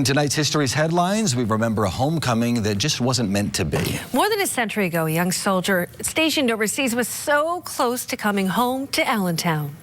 In tonight's History's headlines, we remember a homecoming that just wasn't meant to be. More than a century ago, a young soldier stationed overseas was so close to coming home to Allentown.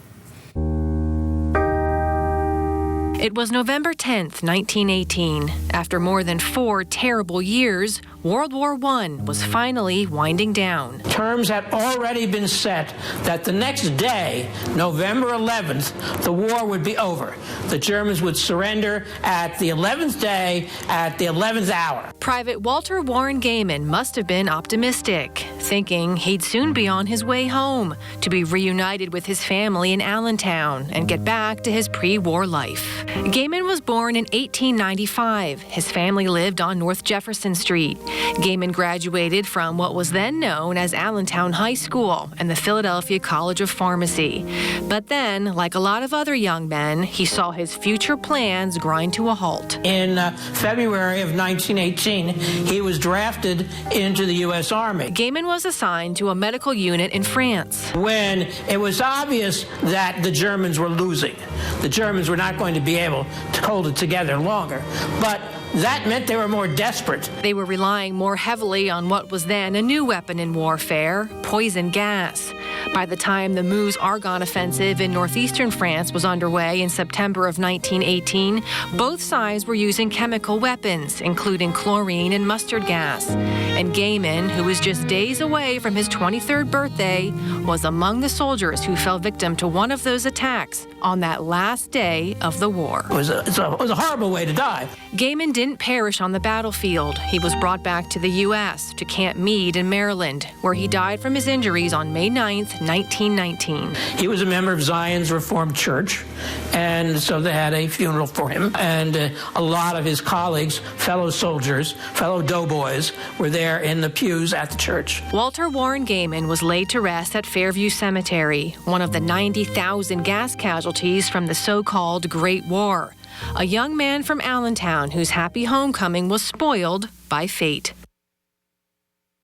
It was November 10th, 1918. After more than 4 terrible years, World War I was finally winding down. Terms had already been set that the next day, November 11th, the war would be over. The Germans would surrender at the 11th day, at the 11th hour. Private Walter Warren Gehman must have been optimistic, thinking he'd soon be on his way home to be reunited with his family in Allentown and get back to his pre-war life. Gehman was born in 1895. His family lived on North Jefferson Street. Gehman graduated from what was then known as Allentown High School and the Philadelphia College of Pharmacy. But then, like a lot of other young men, he saw his future plans grind to a halt. In February of 1918, he was drafted into the U.S. Army. Gehman was assigned to a medical unit in France. When it was obvious that the Germans were losing, the Germans were not going to be able to hold it together longer, but that meant they were more desperate. They were relying more heavily on what was then a new weapon in warfare, poison gas. By the time the Meuse-Argonne offensive in northeastern France was underway in September of 1918, both sides were using chemical weapons, including chlorine and mustard gas. And Gehman, who was just days away from his 23rd birthday, was among the soldiers who fell victim to one of those attacks on that last day of the war. It was a horrible way to die. Gehman didn't perish on the battlefield. He was brought back to the U.S., to Camp Meade in Maryland, where he died from his injuries on May 9th, 1919. He was a member of Zion's Reformed Church, and so they had a funeral for him. And a lot of his colleagues, fellow soldiers, fellow doughboys, were there in the pews at the church. Walter Warren Gehman was laid to rest at Fairview Cemetery, one of the 90,000 gas casualties from the so-called Great War. A young man from Allentown whose happy homecoming was spoiled by fate.